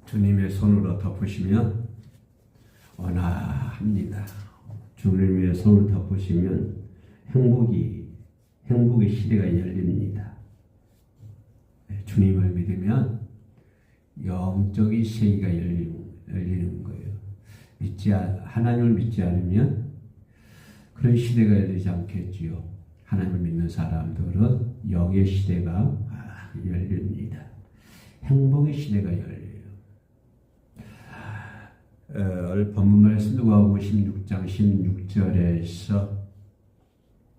주님의 손으로 덮으시면 온화합니다. 주님의 손을 덮으시면 행복의 시대가 열립니다. 주님을 믿으면 영적인 세계가 열리는 거예요. 하나님을 믿지 않으면 그런 시대가 열리지 않겠지요. 하나님을 믿는 사람들은 영의 시대가 열립니다. 행복의 시대가 열려요. 본문 말씀 누가복음 16장 16절에서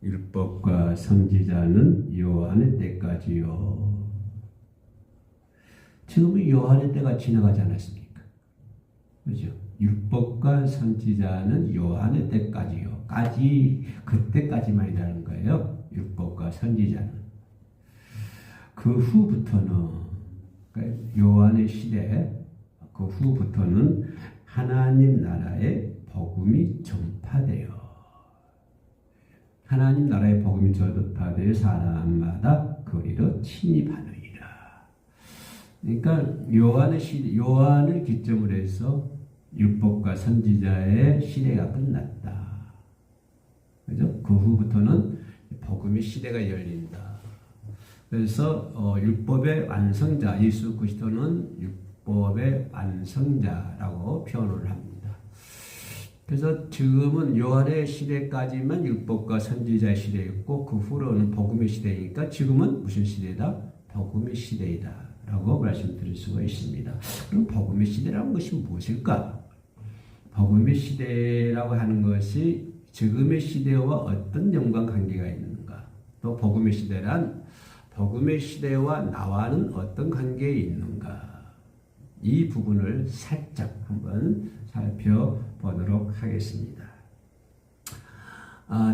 율법과 선지자는 요한의 때까지요. 지금은 요한의 때가 지나가지 않았습니까? 그죠? 율법과 선지자는 요한의 때까지요. 그때까지만이라는 거예요. 율법과 선지자는. 그 후부터는, 그러니까 요한의 시대, 그 후부터는 하나님 나라의 복음이 전파돼요. 하나님 나라의 복음이 전파되어 사람마다 거리로 침입하느니라. 그러니까 요한을 기점으로 해서 율법과 선지자의 시대가 끝났다. 그죠? 그 후부터는 복음의 시대가 열린다. 그래서 율법의 완성자 예수 그리스도는 율법의 완성자라고 표현을 합니다. 그래서 지금은 요한의 시대까지만 율법과 선지자의 시대였고 그 후로는 복음의 시대이니까 지금은 무슨 시대다? 복음의 시대이다 라고 말씀드릴 수가 있습니다. 그럼 복음의 시대라는 것이 무엇일까? 복음의 시대라고 하는 것이 지금의 시대와 어떤 연관관계가 있는가? 또 복음의 시대란 복음의 시대와 나와는 어떤 관계에 있는가? 이 부분을 살짝 한번 살펴보도록 하겠습니다.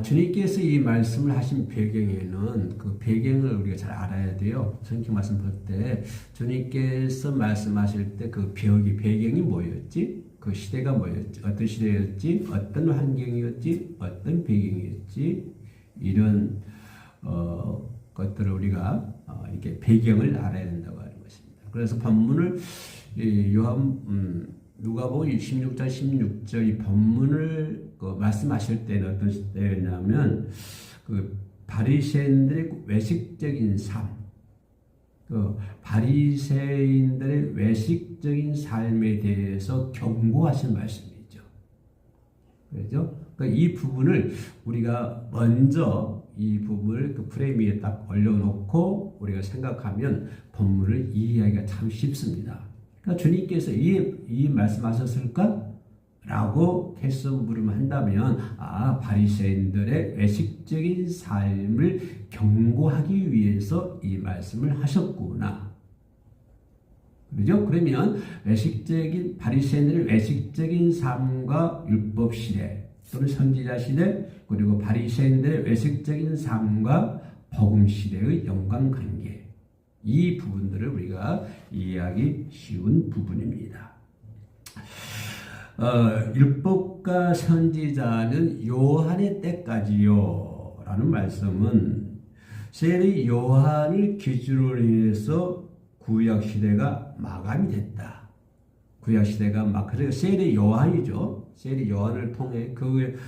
주님께서 이 말씀을 하신 배경에는 그 배경을 우리가 잘 알아야 돼요. 성경 말씀 볼 때 주님께서 말씀하실 때 그 배경이 뭐였지? 그 시대가 뭐였지? 어떤 시대였지? 어떤 환경이었지? 어떤 배경이었지? 이런 것들을 우리가 이렇게 배경을 알아야 된다고 하는 것입니다. 그래서 본문을 누가복음 16장 16절 이 본문을 말씀하실 때는 어떤 때였냐면 그 바리새인들의 외식적인 삶, 그 바리새인들의 외식적인 삶에 대해서 경고하신 말씀이죠. 그렇죠? 그러니까 이 부분을 우리가 먼저 이 부분을 그 프레임 위에 딱 올려놓고 우리가 생각하면 본문을 이해하기가 참 쉽습니다. 그러니까 주님께서 이 말씀하셨을까? 라고 캐서 물으면 한다면 바리새인들의 외식적인 삶을 경고하기 위해서 이 말씀을 하셨구나. 그죠? 그러면 바리새인들의 외식적인 삶과 율법 시대 또는 선지자 시대 그리고 바리새인들의 외식적인 삶과 복음 시대의 연관관계 이 부분들을 우리가 이해하기 쉬운 부분입니다. 율법과 선지자는 요한의 때까지요 라는 말씀은 세례 요한을 기준으로 해서 구약시대가 마감이 됐다. 구약시대가 그래서 세례 요한이죠. 세례 요한을 통해 그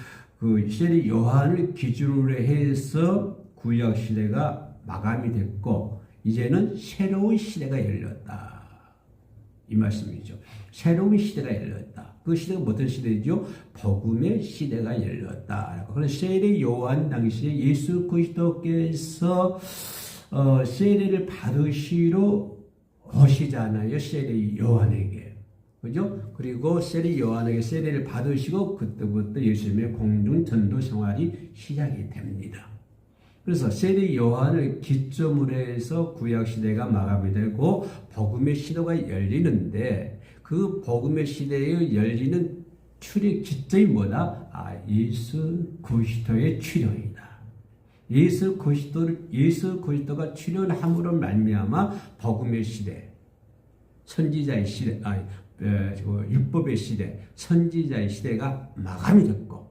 세례 요한을 기준으로 해서 구약시대가 마감이 됐고 이제는 새로운 시대가 열렸다. 이 말씀이죠. 새로운 시대가 열렸다. 그 시대가 어떤 시대죠? 복음의 시대가 열렸다. 그래서 세례 요한 당시에 예수 그리스도께서 세례를 받으시러 오시잖아요. 세례 요한에게. 그죠? 그리고 세례 요한에게 세례를 받으시고 그때부터 예수님의 공중 전도 생활이 시작이 됩니다. 그래서 세례 요한을 기점으로 해서 구약시대가 마감이 되고 복음의 시대가 열리는데 그 복음의 시대에 열리는 출입 기점이 뭐다? 예수 그리스도의 출현이다. 예수 그리스도가 출현함으로 말미암아 복음의 시대, 선지자의 시대, 율법의 시대, 선지자의 시대가 마감이 됐고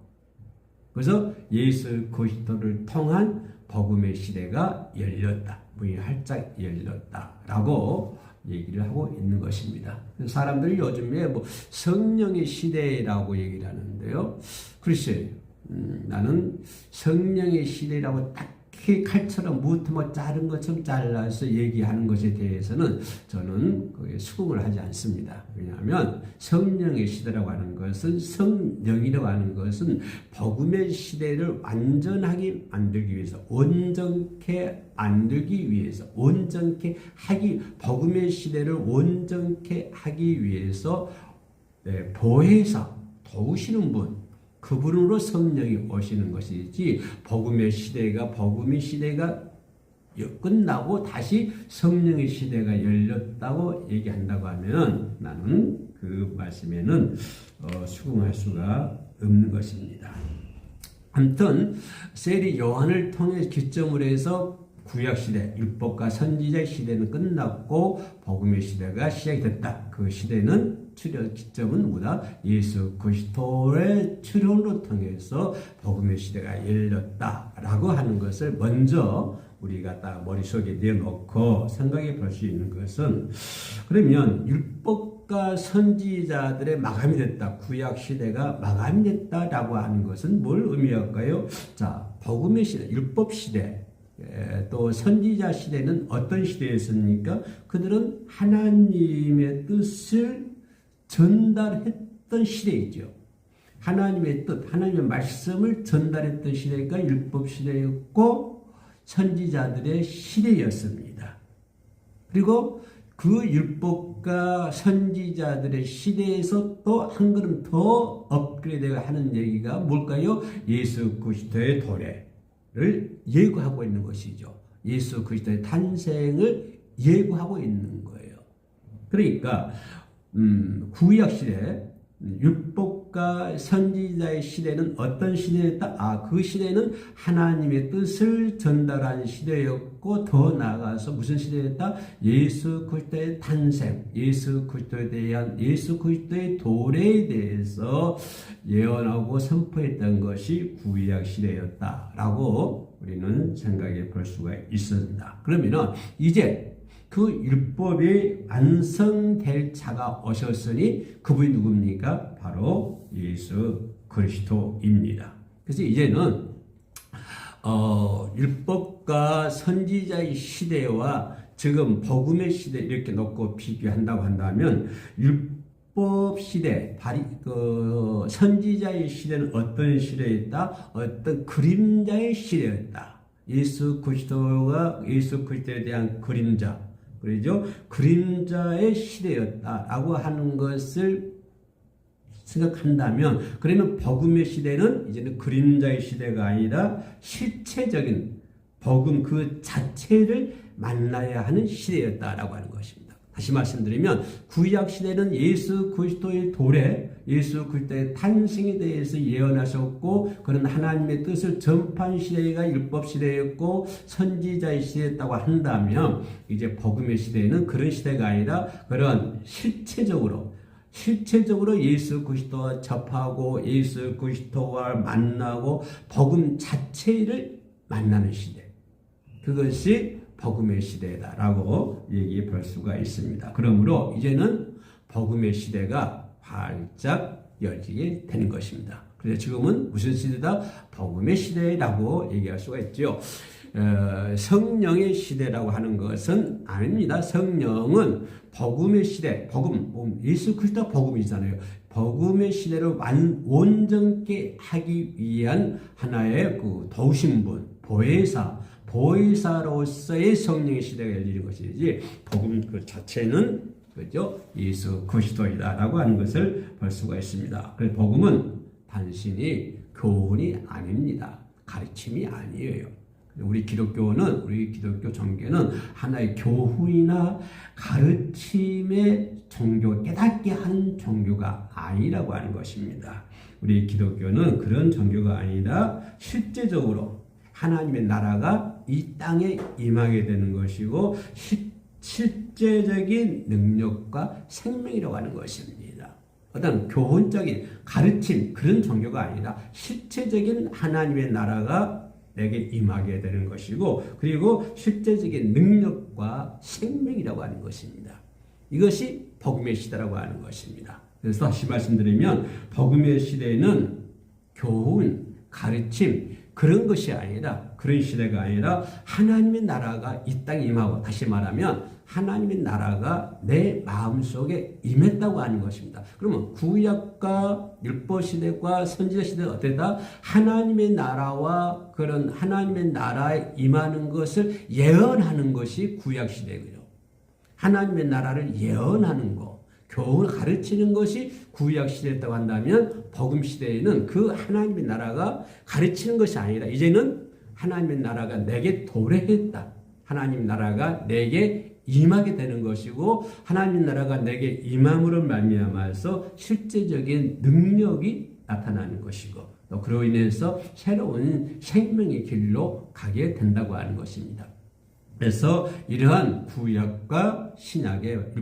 그래서 예수 그리스도를 통한 복음의 시대가 열렸다. 문이 활짝 열렸다라고 얘기를 하고 있는 것입니다. 사람들이 요즘에 뭐 성령의 시대라고 얘기를 하는데요. 글쎄, 나는 성령의 시대라고 딱히 칼처럼 무트뭐 자른 것처럼 잘라서 얘기하는 것에 대해서는 저는 거기에 수긍을 하지 않습니다. 왜냐하면 성령의 시대라고 하는 것은, 성령이라고 하는 것은 복음의 시대를 완전하게 만들기 위해서, 온전케 만들기 위해서, 온전케 하기, 복음의 시대를 온전케 하기 위해서 보혜사, 도우시는 분, 그분으로 성령이 오시는 것이지, 복음의 시대가 끝나고 다시 성령의 시대가 열렸다고 얘기한다고 하면 나는 그 말씀에는 수긍할 수가 없는 것입니다. 아무튼 세리 요한을 통해 기점으로 해서 구약시대, 율법과 선지자의 시대는 끝났고 복음의 시대가 시작이 됐다. 그 시대는 기점은 뭐다? 예수 그리스도의 출현으로 통해서 복음의 시대가 열렸다라고 하는 것을 먼저 우리가 딱 머릿속에 내놓고 생각해 볼 수 있는 것은, 그러면 율법과 선지자들의 마감이 됐다, 구약 시대가 마감이 됐다라고 하는 것은 뭘 의미할까요? 자, 복음의 시대, 율법 시대, 또 선지자 시대는 어떤 시대였습니까? 그들은 하나님의 뜻을 전달했던 시대이죠. 하나님의 뜻, 하나님의 말씀을 전달했던 시대가 율법 시대였고 선지자들의 시대였습니다. 그리고 그 율법과 선지자들의 시대에서 또 한 걸음 더 업그레이드 하는 얘기가 뭘까요? 예수 그리스도의 도래를 예고하고 있는 것이죠. 예수 그리스도의 탄생을 예고하고 있는 거예요. 그러니까 구약 시대, 율법과 선지자의 시대는 어떤 시대였다? 그 시대는 하나님의 뜻을 전달한 시대였고, 더 나아가서 무슨 시대였다? 예수 그리스도의 탄생, 예수 그리스도에 대한, 예수 그리스도의 도래에 대해서 예언하고 선포했던 것이 구약 시대였다라고 우리는 생각해 볼 수가 있습니다. 그러면은 이제 그 율법이 완성될 차가 오셨으니 그분이 누굽니까? 바로 예수 그리스도입니다. 그래서 이제는 율법과 선지자의 시대와 지금 복음의 시대 이렇게 놓고 비교한다고 한다면, 율법 시대, 선지자의 시대는 어떤 시대였다? 어떤 그림자의 시대였다. 예수 그리스도에 대한 그림자, 그러죠? 그림자의 시대였다라고 하는 것을 생각한다면, 그러면 복음의 시대는 이제는 그림자의 시대가 아니라 실체적인 복음 그 자체를 만나야 하는 시대였다라고 하는 것입니다. 다시 말씀드리면 구약 시대는 예수 그리스도의 도래, 예수 그리스도의 탄생에 대해서 예언하셨고, 그런 하나님의 뜻을 전파한 시대가 율법 시대였고 선지자의 시대였다고 한다면, 이제 복음의 시대는 그런 시대가 아니라 그런 실체적으로 예수 그리스도와 접하고 예수 그리스도와 만나고 복음 자체를 만나는 시대, 그것이 복음의 시대다라고 얘기해 볼 수가 있습니다. 그러므로 이제는 복음의 시대가 활짝 열리게 되는 것입니다. 그래서 지금은 무슨 시대다? 복음의 시대라고 얘기할 수가 있죠. 성령의 시대라고 하는 것은 아닙니다. 성령은 복음의 시대, 예수 그리스도가 복음이잖아요. 복음의 시대를 온전케 하기 위한 하나의 그 도우신 분, 보혜사로서의 성령의 시대가 열리는 것이지, 복음 그 자체는 그죠? 예수 그리스도이다라고 하는 것을 볼 수가 있습니다. 그래서 복음은 단순히 교훈이 아닙니다. 가르침이 아니에요. 우리 기독교 종교는 하나의 교훈이나 가르침의 종교, 깨닫게 하는 종교가 아니라고 하는 것입니다. 우리 기독교는 그런 종교가 아니라 실제적으로 하나님의 나라가 이 땅에 임하게 되는 것이고, 실제적인 능력과 생명이라고 하는 것입니다. 어떤 교훈적인 가르침, 그런 종교가 아니라 실체적인 하나님의 나라가 내게 임하게 되는 것이고, 그리고 실제적인 능력과 생명이라고 하는 것입니다. 이것이 복음의 시대라고 하는 것입니다. 그래서 다시 말씀드리면 복음의 시대는 교훈, 가르침 그런 것이 아니라 그런 시대가 아니라 하나님의 나라가 이 땅에 임하고 다시 말하면 하나님의 나라가 내 마음속에 임했다고 하는 것입니다. 그러면 구약과 율법 시대와 선지자 시대는 어땠다? 하나님의 나라와 그런 하나님의 나라에 임하는 것을 예언하는 것이 구약 시대고요. 하나님의 나라를 예언하는 것, 교훈을 가르치는 것이 구약 시대였다고 한다면 복음 시대에는 그 하나님의 나라가 가르치는 것이 아니라 이제는 하나님의 나라가 내게 도래했다. 하나님 나라가 내게 임하게 되는 것이고 하나님 나라가 내게 임함으로 말미암아서 실제적인 능력이 나타나는 것이고 또 그로 인해서 새로운 생명의 길로 가게 된다고 하는 것입니다. 그래서 이러한 구약과 신약의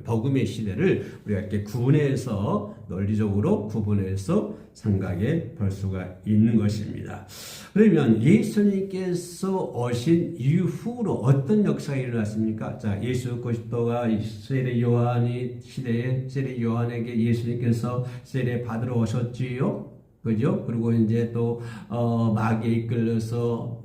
복음의 시대를 우리가 이렇게 구분해서 논리적으로 구분해서 생각해 볼 수가 있는 것입니다. 그러면 예수님께서 오신 이후로 어떤 역사가 일어났습니까? 자, 예수 그리스도가 세례 요한이 시대에 세례 요한에게 예수님께서 세례 받으러 오셨지요. 그죠? 그리고 이제 또 마귀에 이끌려서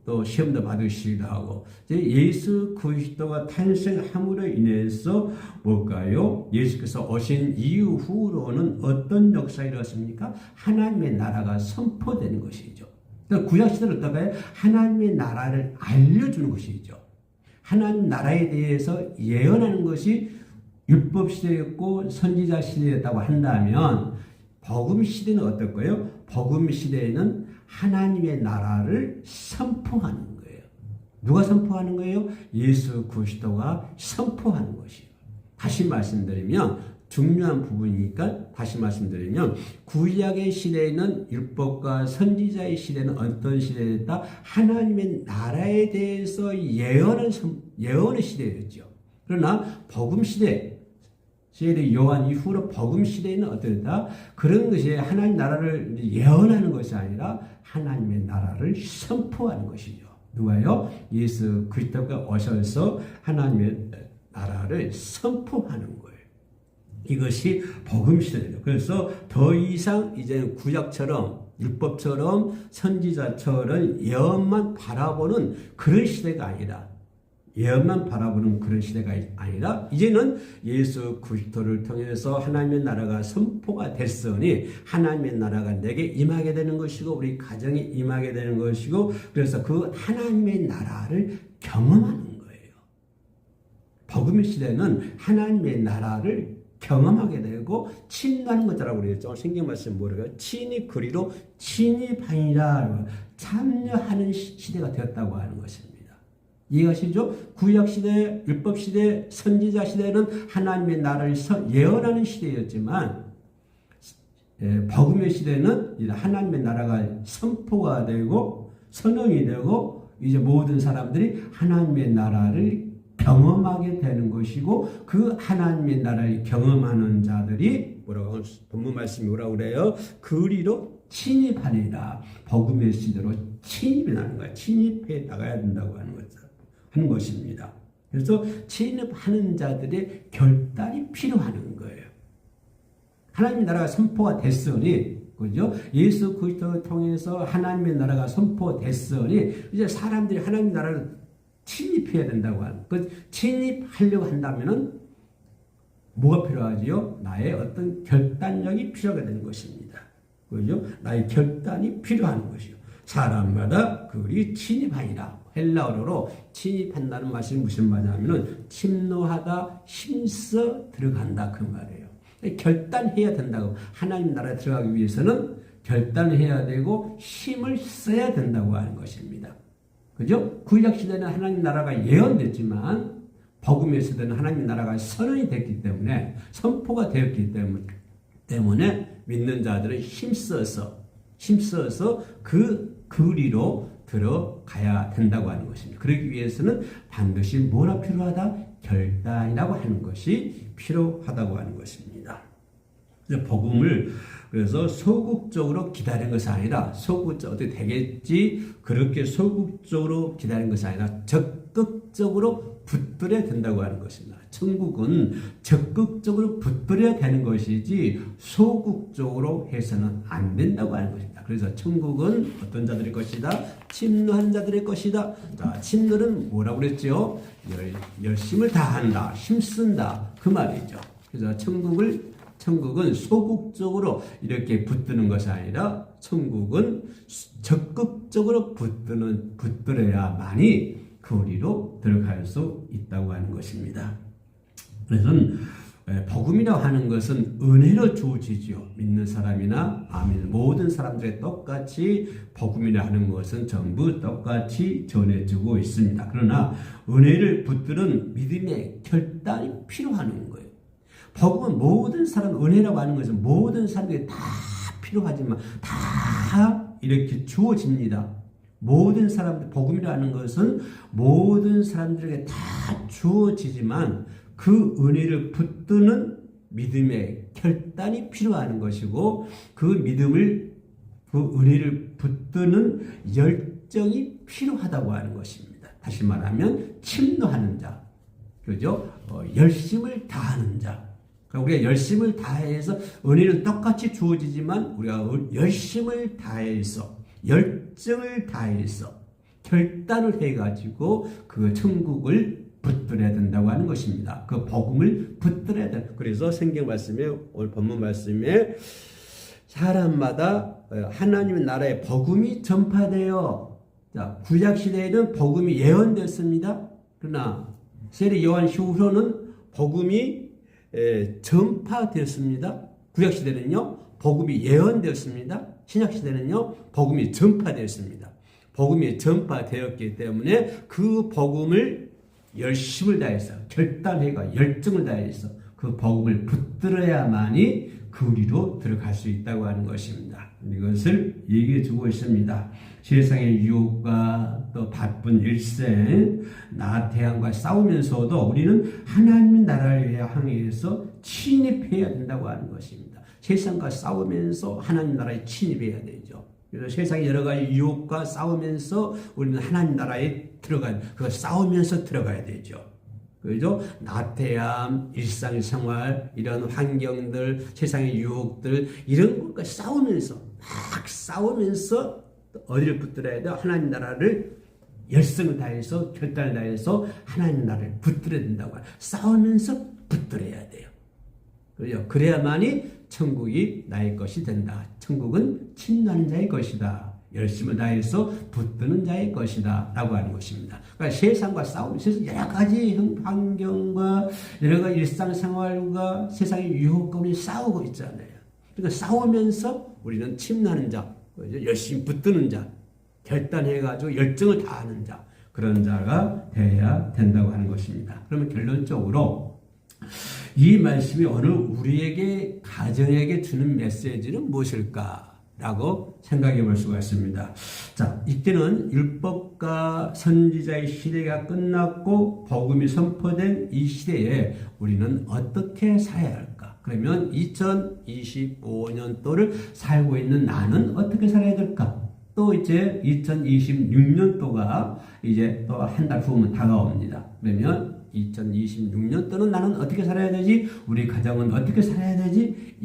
또 시험도 받으시기도 하고 예수 그리스도가 탄생함으로 인해서 뭘까요? 예수께서 오신 이후로는 어떤 역사가 일어났습니까? 하나님의 나라가 선포되는 것이죠. 그러니까 구약시대는 어떤가요? 하나님의 나라를 알려주는 것이죠. 하나님 나라에 대해서 예언하는 것이 율법시대였고 선지자 시대였다고 한다면 복음시대는 어떨까요? 복음시대에는 하나님의 나라를 선포하는 거예요. 누가 선포하는 거예요? 예수 그리스도가 선포하는 것이에요. 다시 말씀드리면 중요한 부분이니까 다시 말씀드리면 구약의 시대에는 율법과 선지자의 시대는 어떤 시대였다? 하나님의 나라에 대해서 예언의 시대였죠. 그러나 복음 시대 세례 요한 이후로 복음 시대에는 어떠했다? 그런 것이 하나님 나라를 예언하는 것이 아니라 하나님의 나라를 선포하는 것이죠. 누가요? 예수 그리스도가 오셔서 하나님의 나라를 선포하는 거예요. 이것이 복음 시대예요. 그래서 더 이상 이제는 구약처럼 율법처럼 선지자처럼 예언만 바라보는 그런 시대가 아니라 예언만 바라보는 그런 시대가 아니라 이제는 예수 그리스도를 통해서 하나님의 나라가 선포가 됐으니 하나님의 나라가 내게 임하게 되는 것이고 우리 가정에 임하게 되는 것이고 그래서 그 하나님의 나라를 경험하는 거예요. 복음의 시대는 하나님의 나라를 경험하게 되고 침입하는 것이라고 그랬죠. 성경 말씀 뭐래요? 친히 그리로 침입하니라 참여하는 시대가 되었다고 하는 것입니다. 이해하시죠? 구약시대, 율법시대, 선지자시대는 하나님의 나라를 예언하는 시대였지만 복음의 시대는 하나님의 나라가 선포가 되고 선언이 되고 이제 모든 사람들이 하나님의 나라를 경험하게 되는 것이고 그 하나님의 나라를 경험하는 자들이 뭐라고 본문 말씀이 뭐라고 그래요? 그리로 침입하니라. 복음의 시대로 침입이 나는 거야. 침입해 나가야 된다고 하는 것입니다. 그래서 침입하는 자들의 결단이 필요한 거예요. 하나님의 나라가 선포가 됐으니, 그죠? 예수 그리스도를 통해서 하나님의 나라가 선포됐으니 이제 사람들이 하나님의 나라를 침입해야 된다고 하는. 그 침입하려고 한다면은 뭐가 필요하지요? 나의 어떤 결단력이 필요하게 되는 것입니다. 그죠? 나의 결단이 필요한 것이요. 사람마다 그리 침입하니라. 헬라어로 침입한다는 말이 무슨 말이냐면은 침노하다, 힘써 들어간다 그 말이에요. 결단해야 된다고. 하나님 나라에 들어가기 위해서는 결단을 해야 되고 힘을 써야 된다고 하는 것입니다. 그죠? 구약 시대는 하나님 나라가 예언됐지만 복음의 시대는 하나님 나라가 선언이 됐기 때문에 선포가 되었기 때문에 믿는 자들은 힘써서 그 거리로 들어가야 된다고 하는 것입니다. 그러기 위해서는 반드시 뭐가 필요하다? 결단이라고 하는 것이 필요하다고 하는 것입니다. 복음을 그래서 소극적으로 기다리는 것이 아니라 어떻게 되겠지 그렇게 소극적으로 기다리는 것이 아니라 적극적으로 붙들어야 된다고 하는 것입니다. 천국은 적극적으로 붙들어야 되는 것이지 소극적으로 해서는 안 된다고 하는 것입니다. 그래서 천국은 어떤 자들의 것이다? 침노한 자들의 것이다. 자, 침노는 뭐라고 그랬죠? 열심을 다한다, 힘쓴다, 그 말이죠. 그래서 천국은 소극적으로 이렇게 붙드는 것이 아니라 천국은 적극적으로 붙들어야만이 그 우리로 들어갈 수 있다고 하는 것입니다. 그래서 복음이라고 하는 것은 은혜로 주어지죠. 믿는 사람이나 아멘 모든 사람들의 똑같이 복음이라 하는 것은 전부 똑같이 전해주고 있습니다. 그러나 은혜를 붙드는 믿음의 결단이 필요한 거예요. 복음은 모든 사람, 은혜라고 하는 것은 모든 사람들이 다 필요하지만 다 이렇게 주어집니다. 모든 사람들, 복음이라는 것은 모든 사람들에게 다 주어지지만 그 은혜를 붙드는 믿음의 결단이 필요한 것이고 그 은혜를 붙드는 열정이 필요하다고 하는 것입니다. 다시 말하면 침노하는 자, 그죠? 열심을 다하는 자. 우리가 열심을 다해서 은혜는 똑같이 주어지지만 우리가 열심을 다해서 열정을 다해서 결단을 해가지고 그 천국을 붙들어야 된다고 하는 것입니다. 그 복음을 붙들어야 된다. 그래서 성경 말씀에 오늘 본문 말씀에 사람마다 하나님의 나라의 복음이 전파되어 자, 구약 시대에는 복음이 예언됐습니다. 그러나 세례 요한 이후로는 복음이 전파되었습니다. 구약 시대는요 복음이 예언되었습니다. 신약 시대는요 복음이 전파되었습니다. 복음이 전파되었기 때문에 그 복음을 열심을 다해서 결단해가 열정을 다해서 그 복음을 붙들어야만이 그 우리로 들어갈 수 있다고 하는 것입니다. 이것을 얘기해 주고 있습니다. 세상의 유혹과 또 바쁜 일생, 나태함과 싸우면서도 우리는 하나님의 나라를 향해서 침입해야 된다고 하는 것입니다. 세상과 싸우면서 하나님 나라에 침입해야 되죠. 그래서 세상의 여러 가지 유혹과 싸우면서 우리는 하나님 나라에 싸우면서 들어가야 되죠. 그죠? 나태함, 일상생활, 이런 환경들, 세상의 유혹들, 이런 것과 싸우면서 어디를 붙들어야 돼요? 하나님 나라를 열성을 다해서, 결단을 다해서 하나님 나라를 붙들어야 된다고. 싸우면서 붙들어야 돼요. 그죠? 그래야만이 천국이 나의 것이 된다. 천국은 침노하는 자의 것이다. 열심을 다해서 붙드는 자의 것이다. 라고 하는 것입니다. 그러니까 세상과 싸우면서 여러 가지 환경과 여러 가지 일상생활과 세상의 유혹과 우리 싸우고 있잖아요. 그러니까 싸우면서 우리는 침노하는 자, 열심히 붙드는 자, 결단해가지고 열정을 다하는 자, 그런 자가 되어야 된다고 하는 것입니다. 그러면 결론적으로 이 말씀이 오늘 우리에게 가정에게 주는 메시지는 무엇일까? 라고 생각해 볼 수가 있습니다. 자, 이때는 율법과 선지자의 시대가 끝났고 복음이 선포된 이 시대에 우리는 어떻게 살아야 할까? 그러면 2025년도를 살고 있는 나는 어떻게 살아야 될까? 또 이제 2026년도가 이제 또 한 달 후면 다가옵니다. 그러면 2026년도는 나는 어떻게 살아야 되지? 우리 가정은 어떻게 살아야 되지?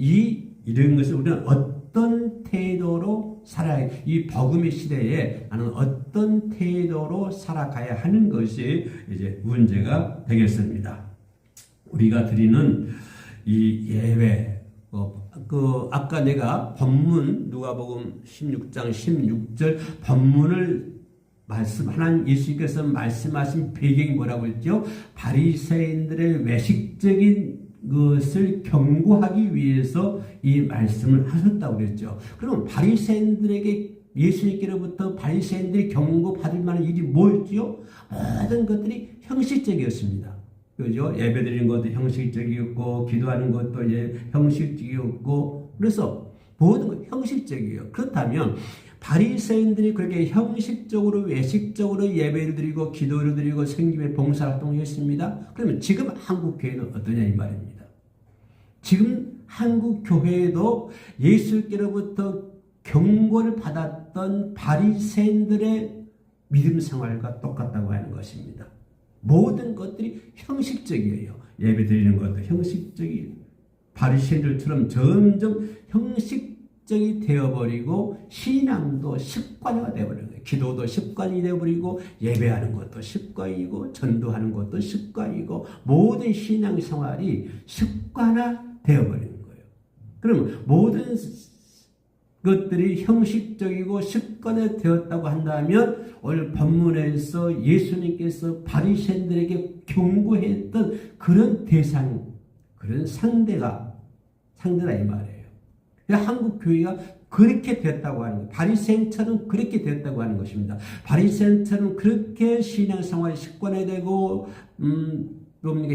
이런 것을 우리는 어떤 태도로 살아야, 이 복음의 시대에 나는 어떤 태도로 살아가야 하는 것이 이제 문제가 되겠습니다. 우리가 드리는 이 예배, 아까 내가 본문, 누가복음 16장 16절 본문을 하나님 예수님께서 말씀하신 배경이 뭐라고 했죠? 바리새인들의 외식적인 것을 경고하기 위해서 이 말씀을 하셨다고 그랬죠. 그럼 바리새인들에게 예수님께로부터 바리새인들이 경고받을 만한 일이 뭐였지요? 모든 것들이 형식적이었습니다. 그죠? 예배드리는 것도 형식적이었고, 기도하는 것도 형식적이었고, 그래서 모든 것 형식적이에요. 그렇다면 바리새인들이 그렇게 형식적으로 외식적으로 예배를 드리고 기도를 드리고 생김의 봉사활동을 했습니다. 그러면 지금 한국 교회는 어떠냐 이 말입니다. 지금 한국 교회에도 예수께로부터 경고를 받았던 바리새인들의 믿음 생활과 똑같다고 하는 것입니다. 모든 것들이 형식적이에요. 예배 드리는 것도 형식적이에요. 바리새인들처럼 점점 형식적이 되어버리고 신앙도 습관화가 되어버리는 거예요. 기도도 습관이 되어버리고 예배하는 것도 습관이고 전도하는 것도 습관이고 모든 신앙생활이 습관화 되어버리는 거예요. 그럼 모든 것들이 형식적이고 습관화 되었다고 한다면 오늘 본문에서 예수님께서 바리새인들에게 경고했던 그런 대상, 그런 상대가 이 말이에요. 한국 교회가 그렇게 됐다고 하는 거예요. 바리새인처럼 그렇게 됐다고 하는 것입니다. 바리새인처럼 그렇게 신앙생활이 습관화되고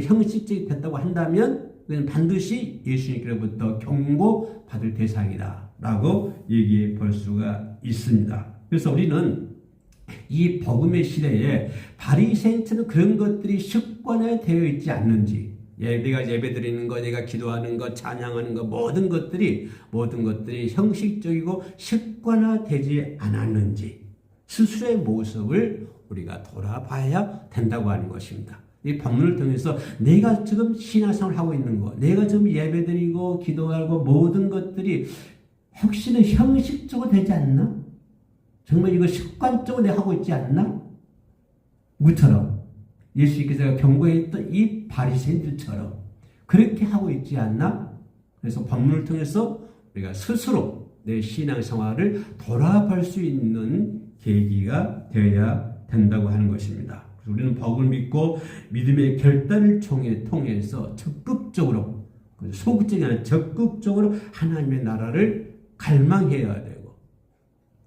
형식적이 됐다고 한다면 그는 반드시 예수님께로부터 경고받을 대상이다라고 얘기해 볼 수가 있습니다. 그래서 우리는 이 복음의 시대에 바리새인처럼 그런 것들이 습관화되어 있지 않는지, 내가 예배드리는 것, 내가 기도하는 것, 찬양하는 것, 모든 것들이 형식적이고 습관화되지 않았는지 스스로의 모습을 우리가 돌아봐야 된다고 하는 것입니다. 이 본문을 통해서 내가 지금 신앙생활을 하고 있는 것, 내가 지금 예배드리고 기도하고 모든 것들이 혹시나 형식적으로 되지 않나? 정말 이거 습관적으로 내가 하고 있지 않나? 무처럼 예수님께서 경고했던 이 바리새인들처럼 그렇게 하고 있지 않나? 그래서 본문을 통해서 우리가 스스로 내 신앙생활을 돌아볼 수 있는 계기가 되어야 된다고 하는 것입니다. 우리는 복음을 믿고 믿음의 결단을 통해서 적극적으로, 소극적이 아니라 적극적으로 하나님의 나라를 갈망해야 되고,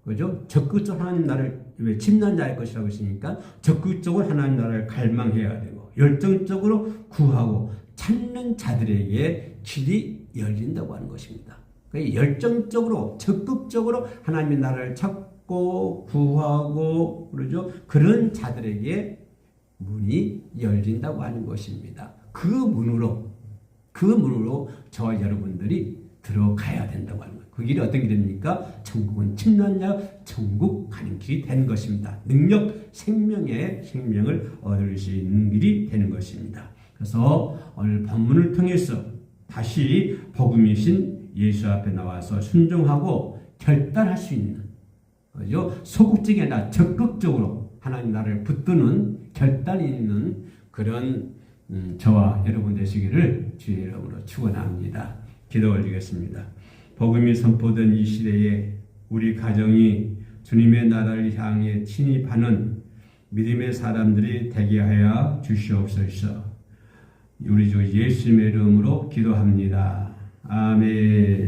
그죠? 적극적으로 하나님 나라를, 왜 침난 자일 것이라고 했으니까 적극적으로 하나님 나라를 갈망해야 되고, 열정적으로 구하고 찾는 자들에게 길이 열린다고 하는 것입니다. 그러니까 열정적으로, 적극적으로 하나님의 나라를 찾고 구하고, 그러죠? 그런 자들에게 문이 열린다고 하는 것입니다. 그 문으로 저와 여러분들이 들어가야 된다고 하는 거예요. 그 길이 어떤 길입니까? 천국은 침난자 천국 가는 길이 되는 것입니다. 능력, 생명을 얻을 수 있는 길이 되는 것입니다. 그래서 오늘 본문을 통해서 다시 복음이신 예수 앞에 나와서 순종하고 결단할 수 있는, 그죠? 소극적이 아니라 적극적으로 하나님 나라를 붙드는 결단이 있는 그런 저와 여러분 되시기를 주의 이름으로 축원합니다. 기도 올리겠습니다. 복음이 선포된 이 시대에 우리 가정이 주님의 나라를 향해 진입하는 믿음의 사람들이 되게 하여 주시옵소서. 우리 주 예수님의 이름으로 기도합니다. 아멘.